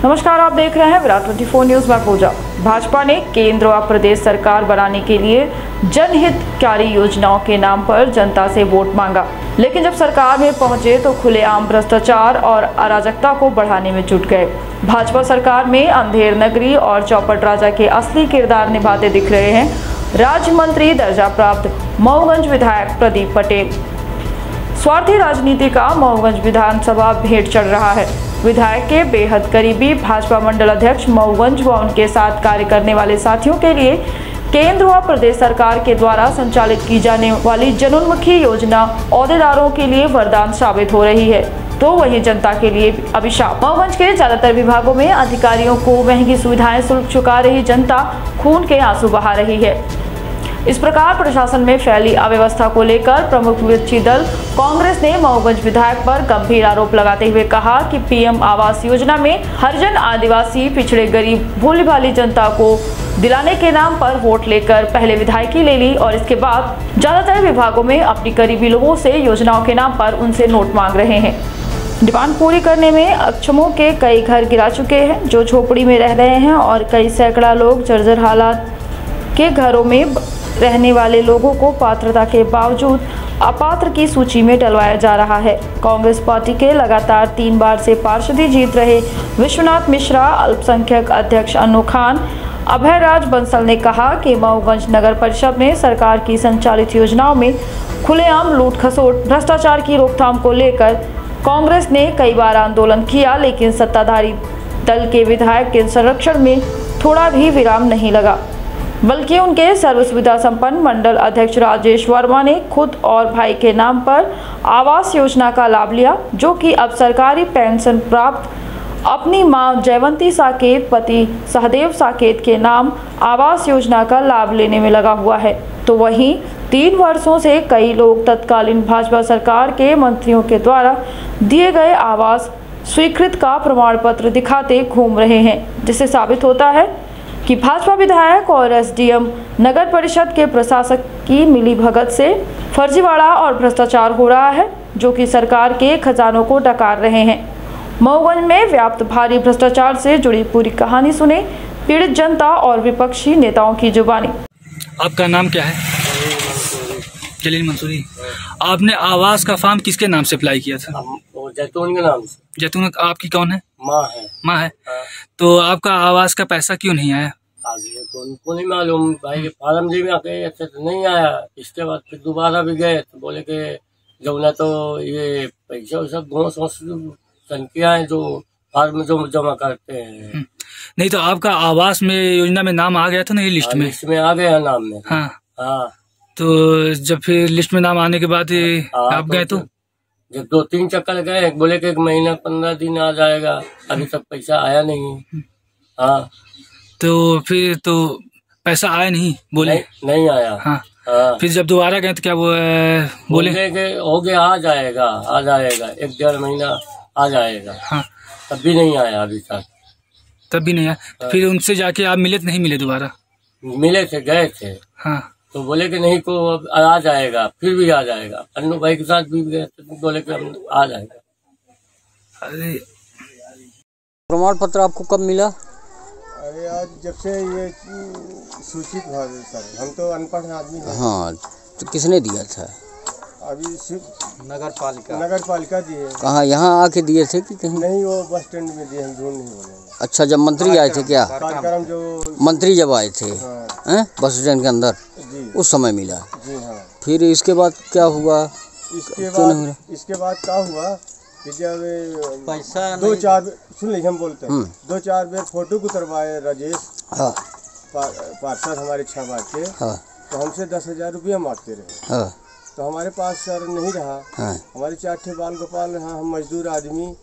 नमस्कार, आप देख रहे हैं विराट 24 न्यूज में पूजा। भाजपा ने केंद्र और प्रदेश सरकार बनाने के लिए जनहितकारी योजनाओं के नाम पर जनता से वोट मांगा, लेकिन जब सरकार में पहुंचे तो खुलेआम भ्रष्टाचार और अराजकता को बढ़ाने में जुट गए। भाजपा सरकार में अंधेर नगरी और चौपट राजा के असली किरदार निभाते दिख रहे हैं राज्य मंत्री दर्जा प्राप्त मऊगंज विधायक प्रदीप पटेल। स्वार्थी राजनीति का मऊगंज विधानसभा भेंट चढ़ रहा है। विधायक के बेहद करीबी भाजपा मंडल अध्यक्ष मऊगंज व उनके साथ कार्य करने वाले साथियों के लिए केंद्र व प्रदेश सरकार के द्वारा संचालित की जाने वाली जनोन्मुखी योजना ओहदेदारों के लिए वरदान साबित हो रही है, तो वहीं जनता के लिए अभिशाप। मऊगंज के ज्यादातर विभागों में अधिकारियों को महंगी सुविधाएं शुल्क चुका रही जनता खून के आंसू बहा रही है। इस प्रकार प्रशासन में फैली अव्यवस्था को लेकर प्रमुख विपक्षी दल कांग्रेस ने मऊगंज विधायक पर गंभीर आरोप लगाते हुए कहा कि पीएम आवास योजना में हरिजन, आदिवासी, पिछड़े, गरीब, भोली भाली जनता को दिलाने के नाम पर वोट लेकर पहले विधायकी ले ली और इसके बाद ज्यादातर विभागों में अपनी करीबी लोगों से योजनाओं के नाम पर उनसे नोट मांग रहे हैं। डिमांड पूरी करने में अक्षमों के कई घर गिरा चुके हैं जो झोपड़ी में रह रहे हैं और कई सैकड़ा लोग जर्जर हालात के घरों में रहने वाले लोगों को पात्रता के बावजूद अपात्र की सूची में डलवाया जा रहा है। कांग्रेस पार्टी के लगातार 3 बार से पार्षदी जीत रहे विश्वनाथ मिश्रा, अल्पसंख्यक अध्यक्ष अन्नू खान, अभय राज बंसल ने कहा कि मऊगंज नगर परिषद में सरकार की संचालित योजनाओं में खुलेआम लूट खसोट, भ्रष्टाचार की रोकथाम को लेकर कांग्रेस ने कई बार आंदोलन किया, लेकिन सत्ताधारी दल के विधायक के संरक्षण में थोड़ा भी विराम नहीं लगा, बल्कि उनके सर्व सुविधा संपन्न मंडल अध्यक्ष राजेश वर्मा ने खुद और भाई के नाम पर आवास योजना का लाभ लिया, जो कि अब सरकारी पेंशन प्राप्त अपनी मां जयवंती साकेत, पति सहदेव साकेत के नाम आवास योजना का लाभ लेने में लगा हुआ है। तो वहीं 3 वर्षों से कई लोग तत्कालीन भाजपा सरकार के मंत्रियों के द्वारा दिए गए आवास स्वीकृत का प्रमाण पत्र दिखाते घूम रहे हैं, जिससे साबित होता है कि भाजपा विधायक और एसडीएम नगर परिषद के प्रशासक की मिलीभगत से फर्जीवाड़ा और भ्रष्टाचार हो रहा है, जो कि सरकार के खजानों को डकार रहे हैं। मऊगंज में व्याप्त भारी भ्रष्टाचार से जुड़ी पूरी कहानी सुने पीड़ित जनता और विपक्षी नेताओं की जुबानी। आपका नाम क्या है? जलील मंसूरी। आपने आवास का फॉर्म किसके नाम से अप्लाई किया था? जैतून के नाम से। जैतून आपकी कौन है? माँ है। माँ है। तो आपका आवास का पैसा क्यों नहीं आया? तो उनको नहीं मालूम भाई, फार्म जी में आके अच्छे तो नहीं आया। इसके बाद फिर दोबारा भी गए तो बोले कि जो ना तो ये पैसा सब घोष संख्या है जो फार्म जो जमा करते हैं। नहीं तो आपका आवास में योजना में नाम आ गया था ना, ये लिस्ट में? लिस्ट में आ गया नाम में। हाँ हाँ। तो जब फिर लिस्ट में नाम आने के बाद आप गए तो जब 2-3 चक्कर गए, बोले कि 1 महीना 15 दिन आ जाएगा, अभी तक पैसा आया नहीं। हाँ। तो फिर तो पैसा आया नहीं बोले? नहीं आया। हाँ। हाँ। फिर जब दोबारा गए तो क्या वो बोले कि हो गया, आ जाएगा 1-1.5 महीना आ जाएगा। हाँ। तब भी नहीं आया अभी तक। तब भी नहीं आया। हाँ। फिर उनसे जाके आप मिले तो नहीं मिले दोबारा? मिले थे, गए थे। हाँ। तो बोले कि नहीं को अब आ जाएगा, फिर भी आ जाएगा। अन्नू भाई के साथ भी गए तो बोले कि हम आ जाएगा। अरे प्रमाण पत्र आपको कब मिला? अरे आज जब से ये सूचित हुआ सर, हम तो अनपढ़ आदमी हैं। हाँ, तो किसने दिया था? अभी सिर्फ नगर पालिका दिए। कहाँ, यहाँ आके दिए थे कि कहीं? नहीं, वो बस स्टैंड में दिए, हम झूठ नहीं बोलेंगे। अच्छा, जब मंत्री आए थे क्या? कार्यक्रम जो मंत्री जब आए थे। हाँ। बस स्टैंड के अंदर जी, उस समय मिला। जी हाँ। फिर इसके बाद क्या हुआ? इसके बाद क्या हुआ कि जब पैसा 2-4 सुन लीजिए, हम बोलते हैं 2-4 बार फोटो उतरवाए राजेश। हाँ। पार्षद हमारे 6 बार के। हाँ। तो हमसे 10,000 रुपया मांगते रहे। हाँ। तो हमारे पास सर नहीं रहा। हाँ। हमारे 4 ठे बाल गोपाल रहा, हम मजदूर आदमी,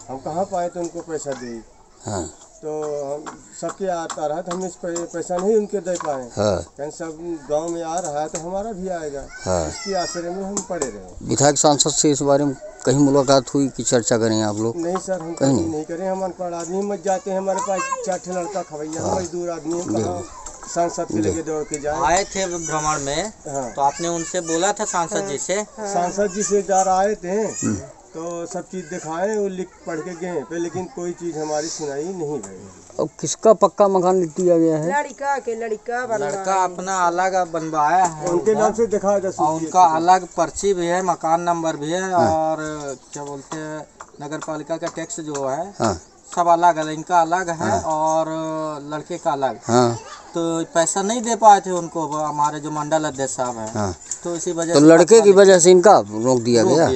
हम कहाँ पाए तो उनको पैसा दे। हाँ। तो हम सबके आता रहा तो हम इस पैसा नहीं उनके दे पाए। हाँ। सब गांव में आ रहा है तो हमारा भी आएगा। हाँ। इसकी आश्रय में हम पड़े रहे। विधायक सांसद से इस बारे में कहीं मुलाकात हुई कि चर्चा करें आप लोग? नहीं सर, हम कहीं नहीं करें। हम अनपढ़ आदमी मत जाते हैं, हमारे पास 4 ठे लड़का खवैया। हाँ। मजदूर आदमी सांसद के लेके दौड़ के जाए। आए थे भ्रमण में। हाँ। तो आपने उनसे बोला था सांसद जी से? सांसद जी से आए थे तो सब चीज़ दिखाए, वो लिख पढ़ के गए पे, लेकिन कोई चीज़ हमारी सुनाई नहीं गई। और किसका पक्का मकान लिख दिया गया है? लड़का अपना अलग बनवाया है, उनके नाम से दिखा दस, और उनका अलग पर्ची भी है, मकान नंबर भी है, और क्या बोलते हैं नगर पालिका का टैक्स जो है सब अलग है, इनका अलग है और लड़के का अलग। तो पैसा नहीं दे पाए थे उनको हमारे जो मंडल अध्यक्ष साहब हैं, तो इसी वजह तो लड़के की वजह से इनका रोक दिया गया।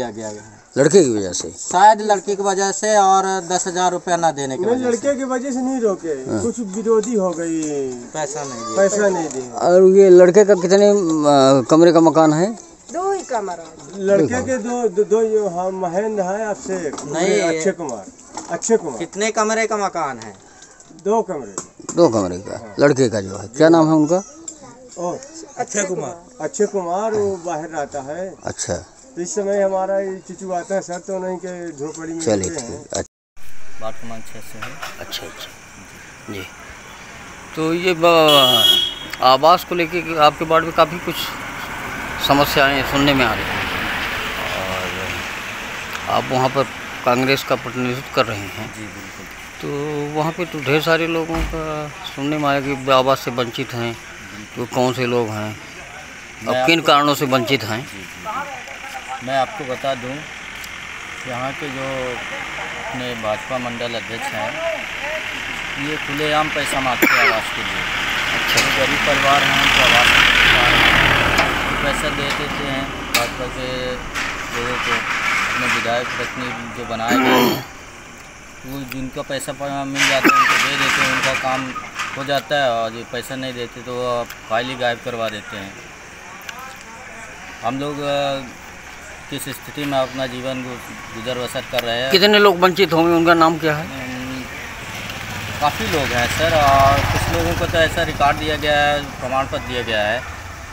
लड़के की वजह से, शायद लड़के की वजह से, और 10,000 रुपया ना देने की वजह लड़के की वजह से नहीं रोके, कुछ विरोधी हो गई, पैसा नहीं दिया। और ये लड़के का कितने कमरे का मकान है? 2 ही कमरा। लड़के के दो हाँ, महेंद्र है, आपसे नहीं, अक्षय कुमार। कितने कमरे का मकान है? 2 कमरे। 2 कमरे का लड़के का जो है, क्या नाम है उनका? अक्षय कुमार, वो बाहर रहता है। अच्छा, तो इस समय हमारा चिचू आता है सर, तो नहीं के झोपड़ी में चलिए रहते हैं। वार्ड क्रमांक 6 से है। अच्छा जी। तो ये आवास को लेके आपके वार्ड में काफ़ी कुछ समस्याएं सुनने में आ रही हैं, और आप वहाँ पर कांग्रेस का प्रतिनिधित्व कर रहे हैं। जी बिल्कुल। तो वहाँ पे तो ढेर सारे लोगों का सुनने में आया कि आवास से वंचित हैं। तो कौन से लोग हैं और किन कारणों से वंचित हैं? मैं आपको बता दूं, यहाँ के जो अपने भाजपा मंडल अध्यक्ष हैं, ये खुलेआम पैसा मांगते हैं आवास के लिए। अच्छा, गरीब परिवार हैं, उनको आवास पैसा दे देते हैं भाजपा के लोगों को, अपने विधायक प्रतिनिधि जो बनाए गए हैं, वो जिनका पैसा मिल जाता है उनको दे देते हैं, उनका काम हो जाता है, और जो पैसा नहीं देते तो वो फाइल ही गायब करवा देते हैं। हम लोग किस स्थिति में अपना जीवन गुजर बसर कर रहे हैं। कितने लोग वंचित होंगे, उनका नाम क्या है? काफ़ी लोग हैं सर, और कुछ लोगों को तो ऐसा रिकॉर्ड दिया गया है, प्रमाण पत्र दिया गया है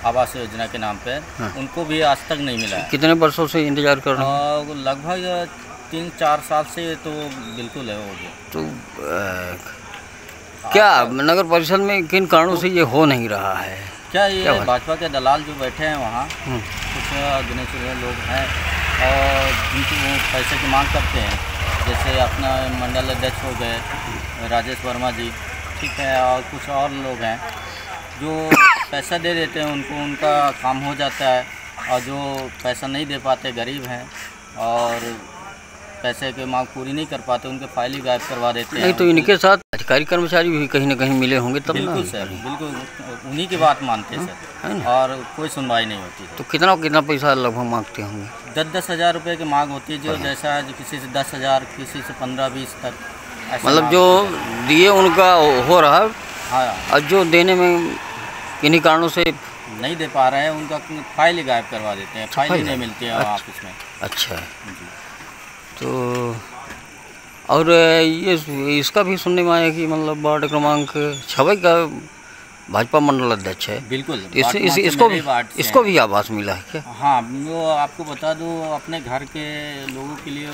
आवास योजना के नाम पे, उनको भी आज तक नहीं मिला है। कितने वर्षों से इंतजार कर रहे हैं? लगभग 3-4 साल से तो बिल्कुल है, हो गया। तो क्या नगर परिषद में किन कारणों से ये हो नहीं रहा है? क्या ये भाजपा के दलाल जो बैठे हैं वहाँ, कुछ गिने चुने लोग हैं, और जिनकी वो पैसे की मांग करते हैं, जैसे अपना मंडल अध्यक्ष हो गए राजेश वर्मा जी, ठीक है, और कुछ और लोग हैं जो पैसा दे देते हैं उनको, उनका काम हो जाता है, और जो पैसा नहीं दे पाते, गरीब हैं और पैसे की मांग पूरी नहीं कर पाते, उनके फाइल ही गायब करवा देते हैं। नहीं तो इनके साथ अधिकारी कर्मचारी भी कहीं ना कहीं मिले होंगे तब? बिल्कुल सर, बिल्कुल उन्हीं की बात मानते हैं सर, और कोई सुनवाई नहीं होती। तो कितना पैसा लगभग मांगते होंगे? 10-10 हज़ार रुपये की मांग होती है, जो जैसा है, किसी से 10,000, किसी से 15-20 तक। मतलब जो दिए उनका हो रहा है, हाँ, और जो देने में किन्हीं कारणों से नहीं दे पा रहे हैं, उनका फाइल ही गायब करवा देते हैं, फाइल ही नहीं मिलती है ऑफिस में। अच्छा, तो और ये इसका भी सुनने में आया कि मतलब वार्ड क्रमांक 6 का भाजपा मंडल अध्यक्ष है। बिल्कुल, इसको भी आवास मिला है क्या? हाँ, वो आपको बता दूँ, अपने घर के लोगों के लिए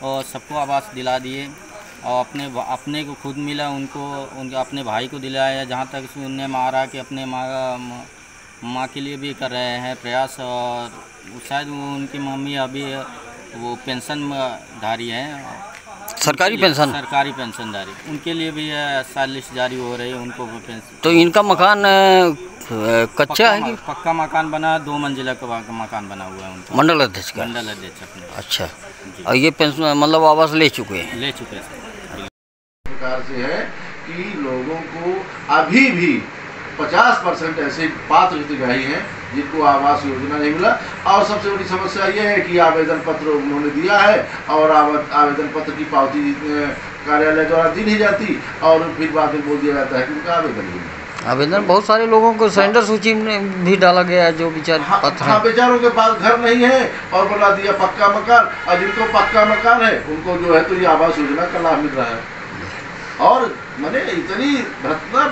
वो सबको आवास दिला दिए, और अपने को खुद मिला, उनके अपने भाई को दिलाया। जहाँ तक सुनने में आ रहा है कि अपने माँ के लिए भी कर रहे हैं प्रयास, और शायद वो उनकी मम्मी अभी वो पेंशन धारी हैं, सरकारी पेंशनधारी, उनके लिए भी शायद लिस्ट जारी हो रही है, उनको पेंशन। तो इनका मकान कच्चा है कि पक्का मकान बना? 2 मंजिला का मकान बना हुआ है उनका, मंडल अध्यक्ष का? मंडल अध्यक्ष अपने। अच्छा, और ये पेंशन मतलब आवास ले चुके हैं? ले चुके हैं सर। प्रकार से है कि लोगों को अभी भी 50% ऐसे पात्र हितग्राही हैं जिनको आवास योजना नहीं मिला, और सबसे बड़ी समस्या ये है कि आवेदन पत्र उन्होंने दिया है, और आवेदन पत्र की पावती कार्यालय द्वारा दी नहीं जाती, और फिर बाद में बोल दिया जाता है कि उनका आवेदन ही नहीं। आवेदन बहुत सारे लोगों को सरेंडर सूची में भी डाला गया है, जो बेचारे हाँ, बेचारों के पास घर नहीं है, और बना दिया पक्का मकान, और जिनको पक्का मकान है उनको जो है तो ये आवास योजना का लाभ मिल रहा है। और मैंने इतनी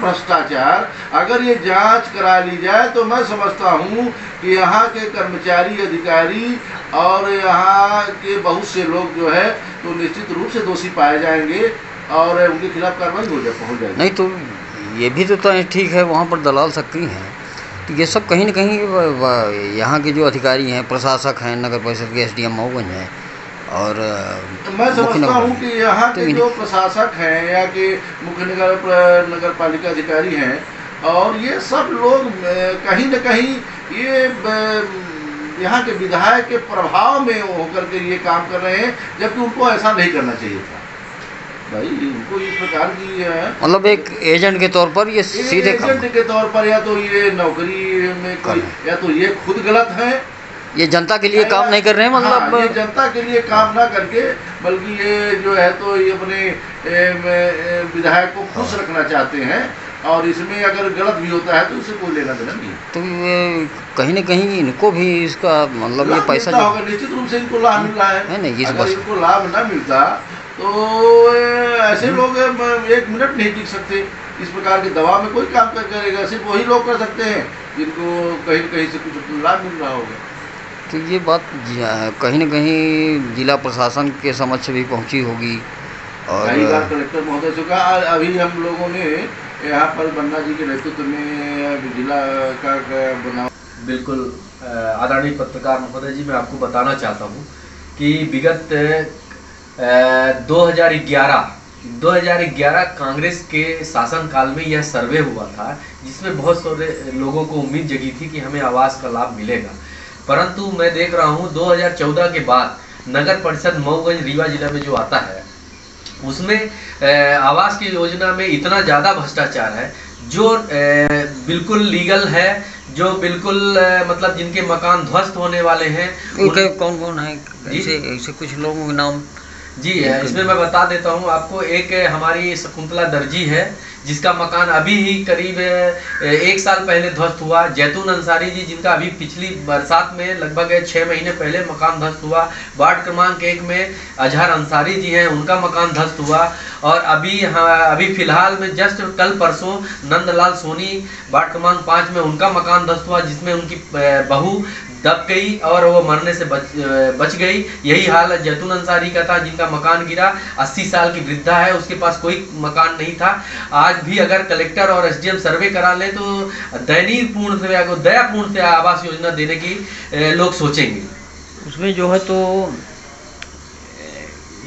भ्रष्टाचार, अगर ये जांच करा ली जाए तो मैं समझता हूँ कि यहाँ के कर्मचारी, अधिकारी और यहाँ के बहुत से लोग जो है तो निश्चित रूप से दोषी पाए जाएंगे, और उनके खिलाफ कार्रवाई हो जाएगी। नहीं तो ये भी तो ठीक है, वहाँ पर दलाल सक्रिय हैं, तो ये सब कहीं न कहीं यहाँ के जो अधिकारी हैं, प्रशासक हैं, नगर परिषद के SDM महोगंज हैं, और मैं समझता हूँ कि यहाँ के जो प्रशासक हैं या कि मुख्य नगर पालिका अधिकारी हैं और ये सब लोग कहीं न कहीं ये यहाँ के विधायक के प्रभाव में होकर के ये काम कर रहे हैं, जबकि उनको ऐसा नहीं करना चाहिए था। भाई इनको इस प्रकार की मतलब एक एजेंट के तौर पर ये सीधे एजेंट के तौर पर या तो ये नौकरी में कोई या तो ये खुद गलत है, ये जनता के लिए काम नहीं कर रहे हैं, मतलब हाँ, ये जनता के लिए काम ना करके बल्कि ये जो है तो ये अपने विधायक को खुश रखना चाहते हैं और इसमें अगर गलत भी होता है तो उससे कोई लेना देना नहीं। तो ये कहीं न कहीं इनको भी इसका मतलब ये पैसा होगा, निश्चित रूप से इनको लाभ मिल रहा है नहीं, अगर इनको लाभ ना मिलता तो ऐसे लोग 1 मिनट नहीं टिक सकते। इस प्रकार के दबाव में कोई काम करेगा, सिर्फ वही लोग कर सकते हैं जिनको कहीं कहीं से कुछ लाभ मिल रहा होगा। तो ये बात कहीं न कहीं जिला प्रशासन के समक्ष भी पहुंची होगी और कई बार कलेक्टर महोदय से कहा। अभी हम लोगों ने यहाँ पर बन्ना जी के नेतृत्व में जिला का बना। बिल्कुल आदरणीय पत्रकार महोदय जी, मैं आपको बताना चाहता हूँ कि विगत 2011 कांग्रेस के शासनकाल में यह सर्वे हुआ था जिसमें बहुत सारे लोगों को उम्मीद जगी थी कि हमें आवास का लाभ मिलेगा, परंतु मैं देख रहा हूँ 2014 के बाद नगर परिषद मऊगंज रीवा जिला में जो आता है उसमें आवास की योजना में इतना ज़्यादा भ्रष्टाचार है जो बिल्कुल लीगल है, जो बिल्कुल मतलब जिनके मकान ध्वस्त होने वाले हैं। कौन कौन है ऐसे कुछ लोगों के नाम? जी है, इसमें मैं बता देता हूँ आपको। एक हमारी शकुंतला दर्जी है जिसका मकान अभी ही करीब 1 साल पहले ध्वस्त हुआ। जैतून अंसारी जी जिनका अभी पिछली बरसात में लगभग 6 महीने पहले मकान ध्वस्त हुआ। वार्ड क्रमांक 1 में अजहर अंसारी जी हैं, उनका मकान ध्वस्त हुआ। और अभी फिलहाल में जस्ट कल परसों नंदलाल सोनी वार्ड क्रमांक 5 में उनका मकान ध्वस्त हुआ जिसमें उनकी बहू दब गई और वो मरने से बच गई। यही हाल जैतून अंसारी का था जिनका मकान गिरा। 80 साल की वृद्धा है, उसके पास कोई मकान नहीं था। आज भी अगर कलेक्टर और एसडीएम सर्वे करा लें तो दयापूर्ण से आवास योजना देने की लोग सोचेंगे। उसमें जो है तो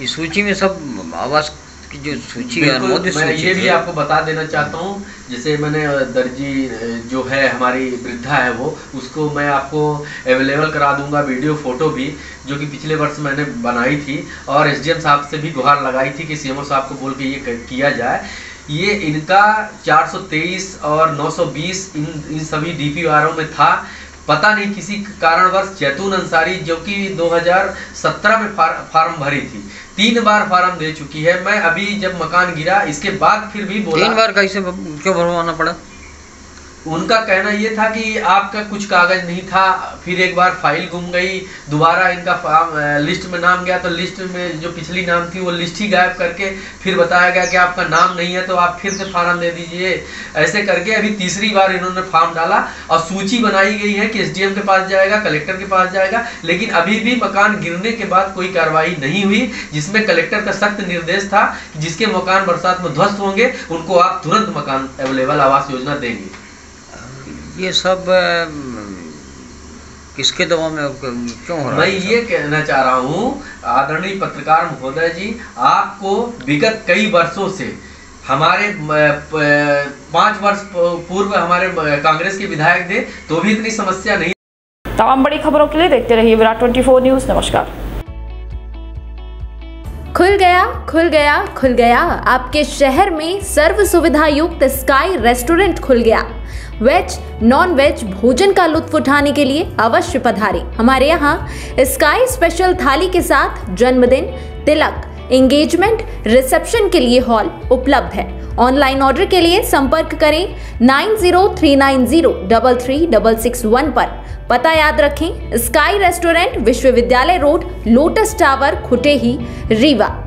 इस सूची में सब आवास की जो सूची है मैं ये भी आपको बता देना चाहता हूँ, जैसे मैंने दर्जी जो है हमारी वृद्धा है वो उसको मैं आपको अवेलेबल करा दूंगा, वीडियो फोटो भी, जो कि पिछले वर्ष मैंने बनाई थी और एसडीएम साहब से भी गुहार लगाई थी कि सीएमओ साहब को बोल के ये किया जाए। ये इनका 423 और 920 इन सभी डीपीआरओ में था। पता नहीं किसी कारणवश जैतून अंसारी जो कि 2017 में फार्म भरी थी, 3 बार फार्म दे चुकी है। मैं अभी जब मकान गिरा इसके बाद फिर भी बोला 3 बार कैसे क्यों भरवाना पड़ा? उनका कहना ये था कि आपका कुछ कागज नहीं था, फिर एक बार फाइल गुम गई, दोबारा इनका लिस्ट में नाम गया तो लिस्ट में जो पिछली नाम थी वो लिस्ट ही गायब करके फिर बताया गया कि आपका नाम नहीं है तो आप फिर से फार्म दे दीजिए। ऐसे करके अभी तीसरी बार इन्होंने फार्म डाला और सूची बनाई गई है कि एसडीएम के पास जाएगा, कलेक्टर के पास जाएगा, लेकिन अभी भी मकान गिरने के बाद कोई कार्रवाई नहीं हुई, जिसमें कलेक्टर का सख्त निर्देश था जिसके मकान बरसात में ध्वस्त होंगे उनको आप तुरंत मकान अवेलेबल आवास योजना देंगे। ये सब किसके दबाव में क्यों हो रहा है? मैं ये कहना चाह रहा हूँ आदरणीय पत्रकार महोदय जी, आपको विगत कई वर्षों से हमारे 5 वर्ष पूर्व हमारे कांग्रेस के विधायक थे तो भी इतनी समस्या नहीं। तमाम बड़ी खबरों के लिए देखते रहिए विराट 24 न्यूज। नमस्कार। खुल गया खुल गया खुल गया आपके शहर में सर्व सुविधा युक्त स्काई रेस्टोरेंट खुल गया। वेज नॉन वेज भोजन का लुत्फ उठाने के लिए अवश्य पधारें। हमारे यहाँ स्काई स्पेशल थाली के साथ जन्मदिन, तिलक, एंगेजमेंट, रिसेप्शन के लिए हॉल उपलब्ध है। ऑनलाइन ऑर्डर के लिए संपर्क करें 9039033661 पर। पता याद रखें, स्काई रेस्टोरेंट, विश्वविद्यालय road, lotus tower, Khutehi, Rewa.